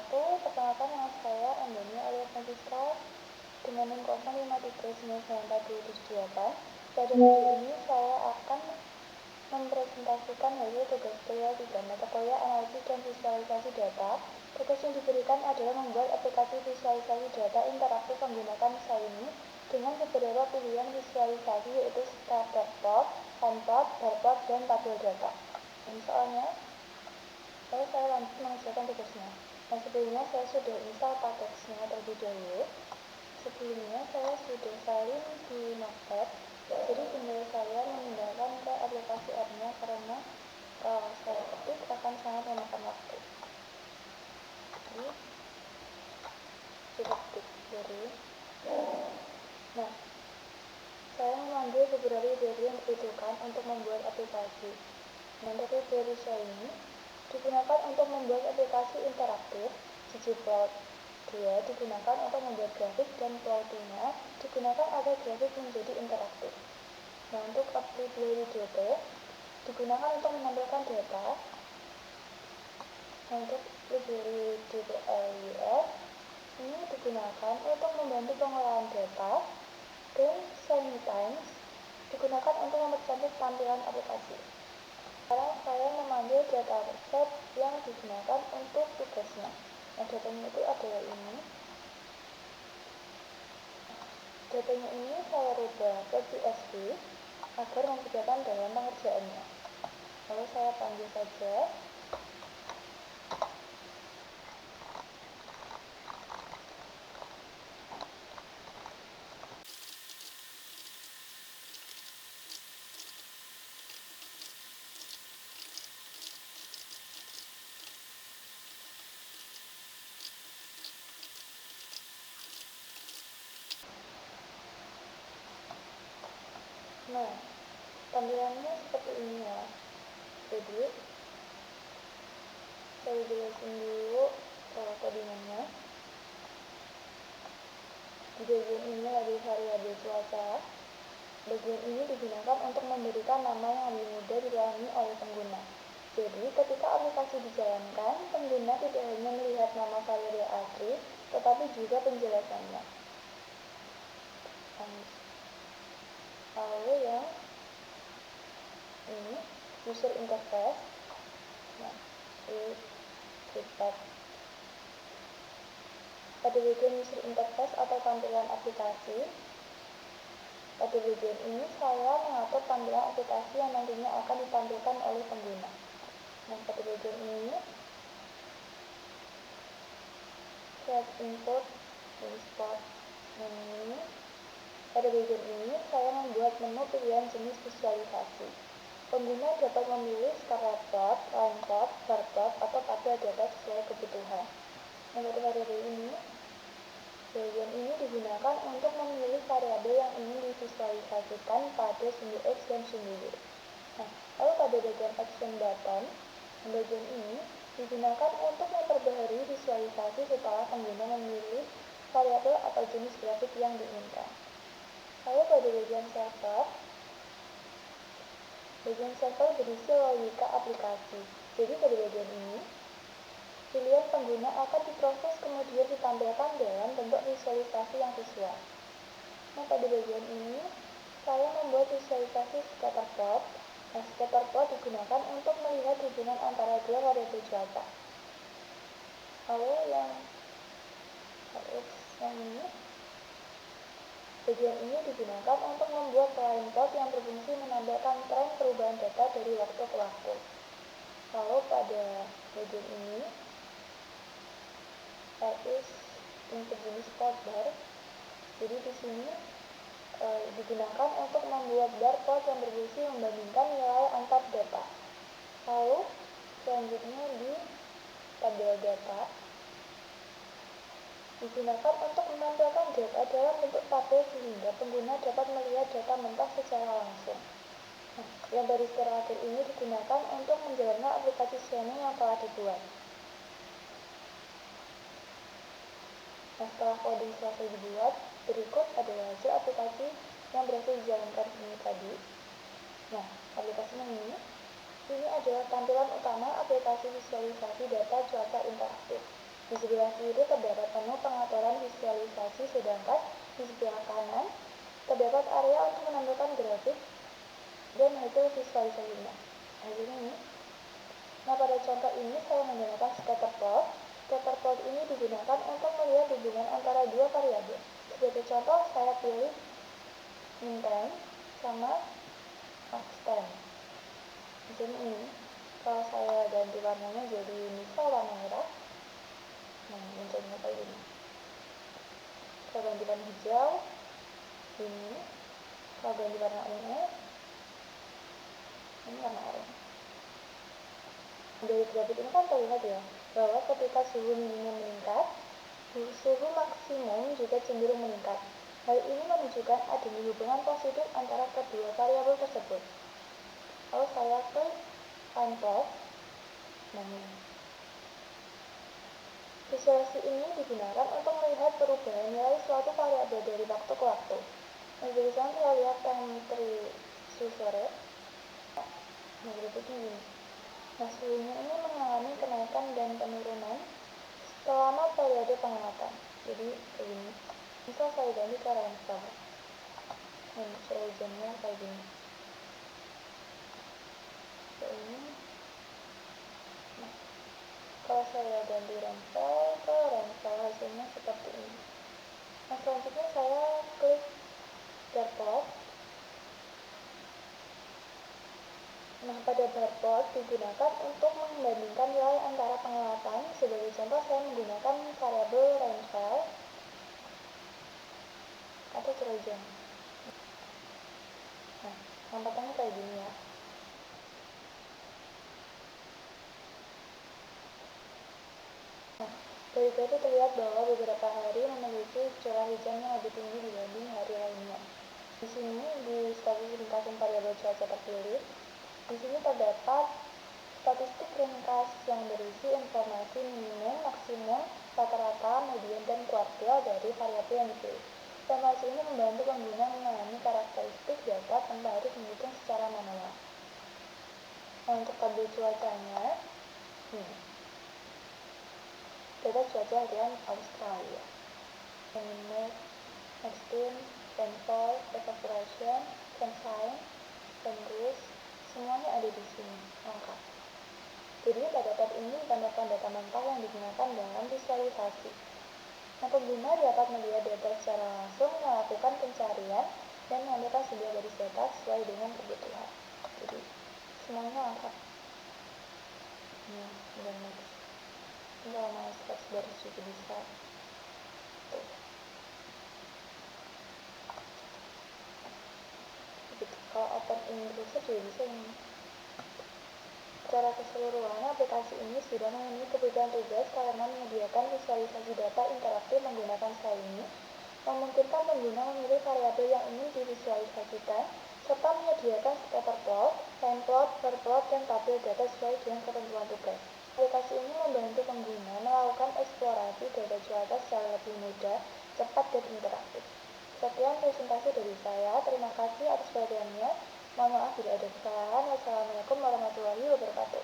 Perkenalkan nama saya Andoni alias Nafisa dengan NIM 053942778. Pada video ini saya akan mempresentasikan hasil tugas kuliah 3 mata kuliah analisis dan visualisasi data. Tugas yang diberikan adalah membuat aplikasi visualisasi data interaktif menggunakan Shiny dengan beberapa pilihan visualisasi yaitu scatter plot, line plot, bar plot, dan tabel data. Dan soalnya, saya lanjut mengerjakan tugasnya. Nah, sebelumnya saya sudah install package-nya terlebih dahulu. Sebelumnya saya sudah salin di Notepad, jadi tinggal saya memindahkan ke aplikasi app-nya karena kalau saya ketik akan sangat memakan waktu. Jadi kita ketik dari. Nah, saya mengambil beberapa library yang dibutuhkan untuk membuat aplikasi. Nah, untuk library Shiny digunakan untuk membuat aplikasi interaktif. ggplot 2 digunakan untuk membuat grafik dan plottingnya digunakan agar grafik menjadi interaktif. Nah, untuk library DT digunakan untuk menampilkan data. Nah, untuk library DTLUS ini digunakan untuk membantu pengolahan data, dan Shiny Times digunakan untuk mempercantik tampilan aplikasi. Sekarang saya mengambil data set yang digunakan untuk tugasnya. Nah, datanya itu adalah ini. Datanya ini saya rubah ke CSV agar memudahkan dalam pengerjaannya. Lalu saya panggil saja. Nah, tampilannya seperti ini ya. Jadi saya jelasin dulu codingannya. Di bagian ini ada variabel cuaca. Bagian ini digunakan untuk memberikan nama yang lebih mudah dipahami oleh pengguna. Jadi, ketika aplikasi dijalankan, pengguna tidak hanya melihat nama variabel asli, tetapi juga penjelasannya. Lalu yang ini user interface. Nah, pada bagian user interface atau tampilan aplikasi, pada bagian ini saya mengatur tampilan aplikasi yang nantinya akan ditampilkan oleh pengguna. Nah, pada bagian ini set input export menu. Pada bagian ini saya membuat menu pilihan jenis visualisasi. Pengguna dapat memilih scatter plot, line plot, bar plot, atau tabel data sesuai kebutuhan. Nah, pada variabel ini, bagian ini digunakan untuk memilih variabel yang ingin divisualisasikan pada sumbu X dan sumbu Y. Nah, lalu pada bagian action button, bagian ini digunakan untuk memperbaharui visualisasi setelah pengguna memilih variabel atau jenis grafik yang diinginkan. Lalu pada bagian server berisi logika aplikasi. Jadi pada bagian ini, pilihan pengguna akan diproses kemudian ditampilkan dalam bentuk visualisasi yang visual. Nah, pada bagian ini, saya membuat visualisasi scatter plot. Nah, scatter plot digunakan untuk melihat hubungan antara dua variabel cuaca. Lalu yang ini, bagian ini digunakan untuk membuat line plot yang berfungsi menampilkan tren perubahan data dari waktu ke waktu. Lalu pada bagian ini, input jenis plot bar. Jadi di sini digunakan untuk membuat bar plot yang berfungsi membandingkan nilai antar data. Lalu selanjutnya di tabel data digunakan untuk menampilkan data dalam bentuk tabel sehingga pengguna dapat melihat data mentah secara langsung. Nah, yang baris terakhir ini digunakan untuk menjalankan aplikasi Shiny yang telah dibuat. Nah, setelah coding selesai dibuat, berikut adalah hasil aplikasi yang berhasil dijalankan ini tadi. Nah, aplikasinya ini adalah tampilan utama aplikasi visualisasi data cuaca interaktif. Di sebelah kiri terdapat menu pengaturan visualisasi, sedangkan di sebelah kanan terdapat area untuk menampilkan grafik dan hasil visualisasinya. Hasil ini. Nah, pada contoh ini saya menggunakan scatter plot. Scatter plot ini digunakan untuk melihat hubungan antara dua variabel. Sebagai contoh, saya pilih min time sama max time. Di sini ini, kalau saya ganti warnanya jadi misal warna merah, nah munculnya kayak gini. Kalau ganti warna hijau, ini. Kalau ganti warna ungu, ini warna oranye. Dari grafik ini kan terlihat ya, bahwa ketika suhu minimum meningkat, suhu maksimum juga cenderung meningkat. Hal ini menunjukkan adanya hubungan positif antara kedua variabel tersebut. Kalau saya klik time plot, nah ini. Visualisasi ini digunakan untuk melihat perubahan nilai suatu variabel dari waktu ke waktu. Nah, jadi saya lihat temperature sore. Nah, grafiknya gini. Nah, suhunya ini mengalami kenaikan dan penurunan selama periode pengamatan. Jadi, begini. Misal saya ganti ke rainfall. Nah, hujannya kayak gini. Ini. Nah, kalau saya ganti rainfall ke rainfall, hasilnya seperti ini. Nah, selanjutnya saya klik bar plot. Nah, pada bar plot digunakan untuk membandingkan nilai antara pengamatan. Sebagai contoh, saya menggunakan variabel rainfall atau curah hujan. Nah, tampakannya kayak gini ya. Nah, dari itu terlihat bahwa beberapa hari memiliki curah hujan yang lebih tinggi dibanding hari lainnya. Di sini, di status ringkasan variabel cuaca terpilih, di sini terdapat statistik ringkas yang berisi informasi minimum, maksimum, rata-rata, median, dan kuartil dari variabel yang dipilih. Informasi ini membantu pengguna memahami karakteristik data tanpa harus menghitung secara manual. Nah, untuk tabel cuacanya, data cuaca harian Australia. Minute, extreme, rainfall, evaporation, sunshine, sunrise, semuanya ada di sini, lengkap. Jadi pada tab ini ditambahkan data mentah yang digunakan dalam visualisasi. Nah, pengguna dapat melihat data secara langsung, melakukan pencarian, dan menambahkan sebuah garis data sesuai dengan kebutuhan. Jadi semuanya lengkap. Dan next. Ini kalau mau teks baris juga bisa. Tuh. Gitu. Kalau open English juga bisa ini. Secara keseluruhan, aplikasi ini sudah memenuhi kebutuhan tugas karena menyediakan visualisasi data interaktif menggunakan slide ini, memungkinkan pengguna memilih variabel yang ingin divisualisasikan, serta menyediakan scatter plot, time plot, bar plot, dan tabel data sesuai dengan ketentuan tugas. Aplikasi ini membantu pengguna melakukan eksplorasi data cuaca secara lebih mudah, cepat, dan interaktif. Sekian presentasi dari saya. Terima kasih atas perhatiannya. Mohon maaf bila ada kesalahan. Wassalamualaikum warahmatullahi wabarakatuh.